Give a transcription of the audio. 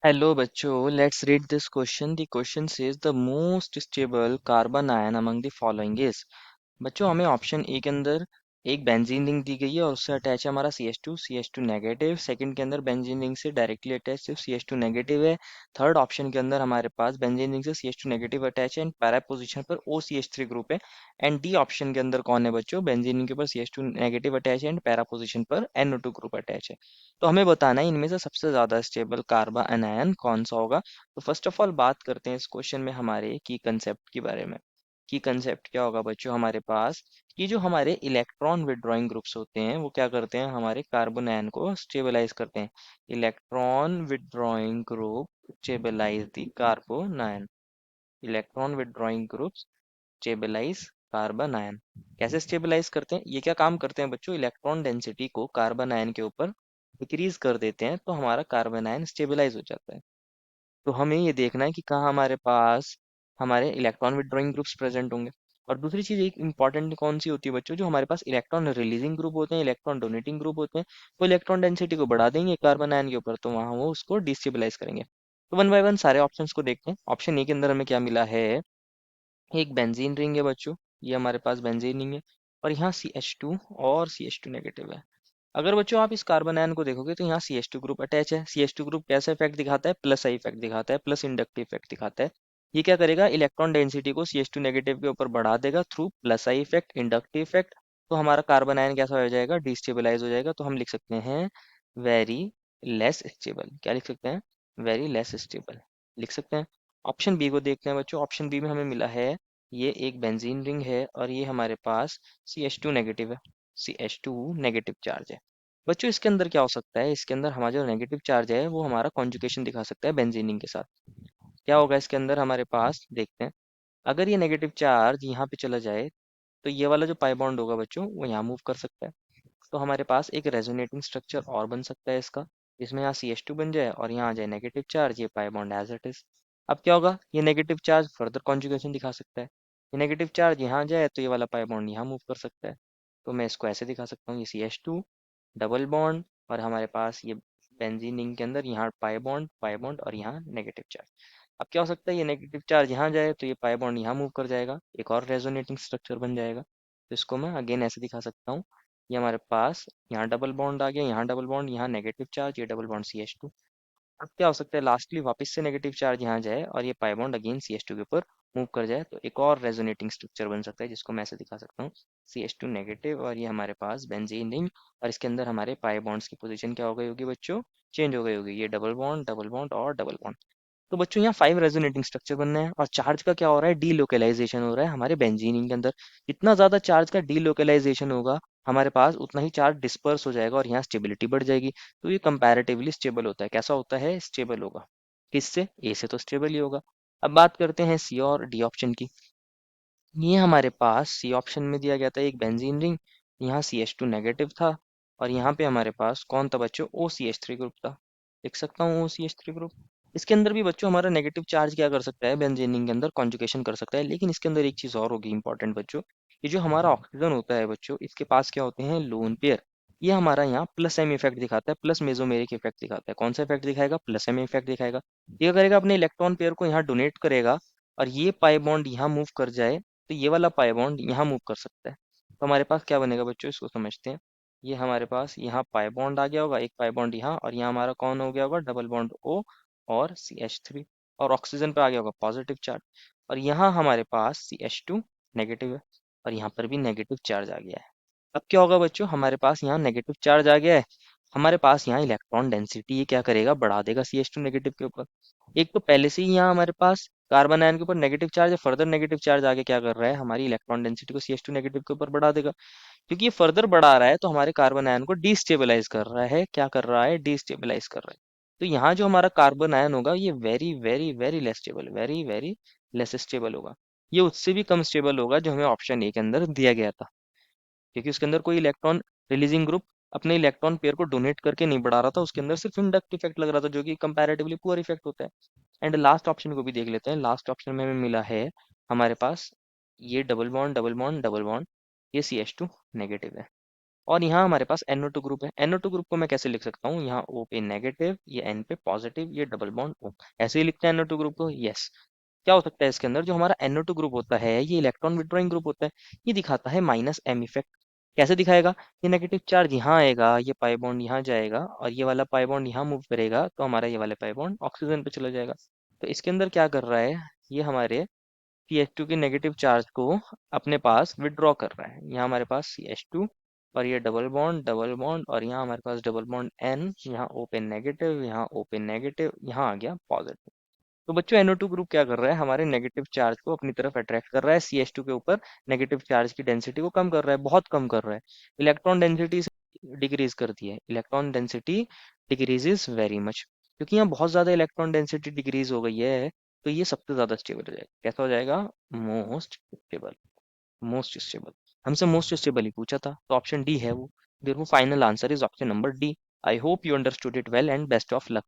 Hello बच्चों, let's read this question. The question says the most stable carbon ion among the following is। बच्चों हमें option A के अंदर एक benzene ring दी गई है और उससे अटैच है हमारा C H two negative. Second के अंदर बेंजीन रिंग से डायरेक्टली अटैच सिर्फ सी एच टू नेगेटिव है। थर्ड ऑप्शन के अंदर हमारे पास बेंजीन रिंग से C H two negative attach है एंड पैरा पोजीशन पर O C H three group है। एंड डी ऑप्शन के अंदर कौन है बच्चों, बेंजीन रिंग के ऊपर C H two negative attach है एंड पैरा पोजीशन पर एनओ टू ग्रुप अटैच है। तो हमें बताना है इनमें से सबसे ज्यादा स्टेबल कार्बन अनायन कौन सा होगा। तो फर्स्ट ऑफ ऑल बात करते हैं इस क्वेश्चन में हमारे की कंसेप्ट के बारे में। की कंसेप्ट क्या होगा बच्चों हमारे पास, कि जो हमारे इलेक्ट्रॉन विड्रॉइंग ग्रुप्स होते हैं वो क्या करते हैं, हमारे कार्बन आयन को स्टेबलाइज करते हैं। Electron withdrawing group stabilise the carbanion. Electron withdrawing groups stabilise carbanion. कैसे स्टेबलाइज करते हैं, ये क्या काम करते हैं बच्चों, इलेक्ट्रॉन डेंसिटी को कार्बन आयन के ऊपर डिक्रीज कर देते हैं तो हमारा कार्बन आयन स्टेबलाइज हो जाता है। तो हमें ये देखना है कि कहाँ हमारे पास हमारे इलेक्ट्रॉन विड्रॉइंग ग्रुप्स प्रेजेंट होंगे। और दूसरी चीज एक इंपॉर्टेंट कौन सी होती है बच्चों, जो हमारे पास इलेक्ट्रॉन रिलीजिंग ग्रुप होते हैं, इलेक्ट्रॉन डोनेटिंग ग्रुप होते हैं, वो इलेक्ट्रॉन डेंसिटी को बढ़ा देंगे कार्बन आयन के ऊपर तो वहाँ वो उसको डिस्टेबलाइज करेंगे। तो वन बाय वन सारे ऑप्शंस को देखते हैं। ऑप्शन ए के अंदर हमें क्या मिला है, एक बेंजीन रिंग है बच्चों। ये हमारे पास बेंजीन रिंग है और यहाँ सी एच टू और सी एच टू नेगेटिव है। अगर बच्चों आप इस कार्बन आयन को देखोगे तो यहाँ C H two group attach है। सी एच टू ग्रुप कैसा इफेक्ट दिखाता है, प्लस आई इफेक्ट दिखाता है, प्लस इंडक्टिव इफेक्ट दिखाता है। ये क्या करेगा, इलेक्ट्रॉन डेंसिटी को सी एच टू नेगेटिव के ऊपर बढ़ा देगा through plus I effect, inductive effect. तो हमारा कार्बन आयन कैसा हो जाएगा, डिस्टेबलाइज हो जाएगा। तो हम लिख सकते हैं वेरी लेस स्टेबल। क्या लिख सकते हैं, वेरी लेस स्टेबल लिख सकते हैं। ऑप्शन बी को देखते हैं बच्चों। ऑप्शन बी में हमें मिला है ये एक बेंजीन रिंग है और ये हमारे पास सी एच टू नेगेटिव है। C H two negative charge है। बच्चों इसके अंदर क्या हो सकता है, इसके अंदर हमारा जो नेगेटिव चार्ज है वो हमारा कॉन्जुगेशन दिखा सकता है बेंजीनिंग के साथ। क्या होगा इसके अंदर हमारे पास, देखते हैं। अगर ये नेगेटिव चार्ज यहाँ पे चला जाए तो ये वाला जो पाई बॉन्ड होगा बच्चों वो यहाँ मूव कर सकता है। तो हमारे पास एक रेजोनेटिंग स्ट्रक्चर और बन सकता है इसका, जिसमें यहाँ सी एच टू बन जाए और यहाँ आ जाए नेगेटिव चार्ज, ये pi bond as it is. अब क्या होगा, ये नेगेटिव चार्ज फर्दर कॉन्जुगेशन दिखा सकता है। ये नेगेटिव चार्ज यहाँ आ जाए तो ये वाला पाई बॉन्ड यहाँ मूव कर सकता है। तो मैं इसको ऐसे दिखा सकता हूँ, ये C H two double bond और हमारे पास ये बेंजीन रिंग के अंदर यहाँ पाई बॉन्ड और यहाँ नेगेटिव चार्ज। अब क्या हो सकता है, ये नेगेटिव चार्ज यहाँ जाए तो ये पाई बॉन्ड यहाँ मूव कर जाएगा, एक और रेजोनेटिंग स्ट्रक्चर बन जाएगा। तो इसको मैं अगेन ऐसे दिखा सकता हूँ, ये हमारे पास यहाँ डबल बॉन्ड आ गया, यहाँ डबल बॉन्ड, यहाँ नेगेटिव चार्ज, ये double bond C H two. अब क्या हो सकता है, लास्टली वापस से नेगेटिव चार्ज यहाँ जाए और ये pi bond again C H two के ऊपर मूव कर जाए तो एक और रेजोनेटिंग स्ट्रक्चर बन सकता है, जिसको मैं ऐसे दिखा सकता हूँ, सी एच टू नेगेटिव और ये हमारे पास बेंजीन रिंग। और इसके अंदर हमारे पाई बॉन्ड्स की पोजीशन क्या हो गई होगी बच्चों, चेंज हो गई होगी, ये डबल बॉन्ड और डबल बॉन्ड। तो बच्चों यहाँ 5 रेजोनेटिंग स्ट्रक्चर बनना है और चार्ज का क्या हो रहा है, डीलोकेलाइजेशन हो रहा है हमारे बेंजीन के अंदर। जितना ज्यादा चार्ज का डीलोकेलाइजेशन होगा हमारे पास उतना ही चार्ज डिस्पर्स हो जाएगा और यहाँ स्टेबिलिटी बढ़ जाएगी। तो ये कंपैरेटिवली स्टेबल होता है। कैसा होता है, स्टेबल होगा। किससे, ए से तो स्टेबल ही होगा। अब बात करते हैं सी और डी ऑप्शन की। ये हमारे पास सी ऑप्शन में दिया गया था एक बेंजीन रिंग, यहाँ सी एच टू नेगेटिव था और यहाँ पे हमारे पास कौन था बच्चों, ओ सी एच थ्री ग्रुप था। लिख सकता हूँ ओ सी एच थ्री ग्रुप। इसके अंदर भी बच्चों हमारा नेगेटिव चार्ज क्या कर सकता है, बेंजीन रिंग के अंदर कॉन्जुगेशन कर सकता है। लेकिन इसके अंदर एक चीज और होगी इंपॉर्टेंट बच्चों, ये जो हमारा ऑक्सीजन होता है बच्चों, इसके पास क्या होते हैं, लोन पेयर। ये हमारा यहाँ प्लस एम इफेक्ट दिखाता है, प्लस मेसोमेरिक इफेक्ट दिखाता है। कौन सा इफेक्ट दिखाएगा, प्लस एम इफेक्ट दिखाएगा। ये क्या करेगा, अपने इलेक्ट्रॉन पेयर को यहाँ डोनेट करेगा और ये पाई बॉन्ड यहाँ मूव कर जाए तो ये वाला पाई बॉन्ड यहाँ मूव कर सकता है। तो हमारे पास क्या बनेगा बच्चों, इसको समझते हैं। ये हमारे पास यहाँ पाई बॉन्ड आ गया होगा, एक पाई बॉन्ड यहाँ, और यहाँ हमारा कौन हो गया होगा, डबल बॉन्ड ओ और सी एच थ्री। और ऑक्सीजन पे आ गया होगा पॉजिटिव चार्ज। और यहाँ हमारे पास सी एच टू नेगेटिव है और यहाँ पर भी नेगेटिव चार्ज आ गया है। अब क्या होगा बच्चों, हमारे पास यहाँ नेगेटिव चार्ज आ गया है, हमारे पास यहाँ इलेक्ट्रॉन डेंसिटी ये क्या करेगा, बढ़ा देगा सी एच टू नेगेटिव के ऊपर। एक तो पहले से ही यहाँ हमारे पास कार्बन आयन के ऊपर नेगेटिव चार्ज है, फर्दर नेगेटिव चार्ज आगे क्या कर रहा है, हमारी इलेक्ट्रॉन डेंसिटी को सी एच टू नेगेटिव के ऊपर बढ़ा देगा। क्योंकि ये फर्दर बढ़ा रहा है तो हमारे कार्बन आयन को डिस्टेबलाइज कर रहा है। क्या कर रहा है, डिस्टेबलाइज कर रहा है। तो यहाँ जो हमारा कार्बन आयन होगा ये very very very less stable, very very less stable होगा। ये उससे भी कम स्टेबल होगा जो हमें ऑप्शन ए के अंदर दिया गया था, क्योंकि उसके अंदर कोई इलेक्ट्रॉन रिलीजिंग ग्रुप अपने इलेक्ट्रॉन पेयर को डोनेट करके नहीं बढ़ा रहा था, उसके अंदर सिर्फ इंडक्ट इफेक्ट लग रहा था, जो कि कंपैरेटिवली पुअर इफेक्ट होता है। एंड लास्ट ऑप्शन को भी देख लेते हैं। लास्ट ऑप्शन में हमें मिला है हमारे पास ये double bond double bond double bond, ये सी एच टू नेगेटिव है। और यहाँ हमारे पास NO2 ग्रुप है। NO2 ग्रुप को मैं कैसे लिख सकता हूँ, यहाँ O पे नेगेटिव, ये N पे पॉजिटिव, ये डबल बॉन्ड O, ऐसे ही लिखते हैं NO2 ग्रुप को। यस, क्या हो सकता है इसके अंदर, जो हमारा NO2 ग्रुप होता है ये इलेक्ट्रॉन विड्रॉइंग ग्रुप होता है, ये दिखाता है -M इफेक्ट। कैसे दिखाएगा, ये नेगेटिव चार्ज यहाँ आएगा, ये पाई बॉन्ड यहाँ जाएगा, और ये वाला पाई बॉन्ड यहाँ मूव करेगा, तो हमारा ये वाला पाई बॉन्ड ऑक्सीजन पे चला जाएगा। तो इसके अंदर क्या कर रहा है, ये हमारे CH2 के नेगेटिव चार्ज को अपने पास विड्रॉ कर रहा है। यहाँ हमारे पास CH2 और ये डबल बॉन्ड और यहाँ हमारे पास डबल बॉन्ड N, यहाँ O पे नेगेटिव, यहाँ O पे नेगेटिव, यहाँ आ गया पॉजिटिव। तो बच्चों NO2 ग्रुप क्या कर रहा है, हमारे नेगेटिव चार्ज को अपनी तरफ अट्रैक्ट कर रहा है, CH2 के ऊपर नेगेटिव चार्ज की डेंसिटी को कम कर रहा है, बहुत कम कर रहा है। इलेक्ट्रॉन डेंसिटी डिक्रीज करती है, electron density decreases very much, क्योंकि यहाँ बहुत ज्यादा इलेक्ट्रॉन डेंसिटी डिक्रीज हो गई है, तो ये सबसे ज्यादा स्टेबल हो जाएगा। कैसा हो जाएगा, मोस्ट स्टेबल। मोस्ट स्टेबल, हमसे मोस्ट स्टेबल ही पूछा था, तो ऑप्शन डी है वो। देखो final answer is option number D. I hope you understood it well and best of luck.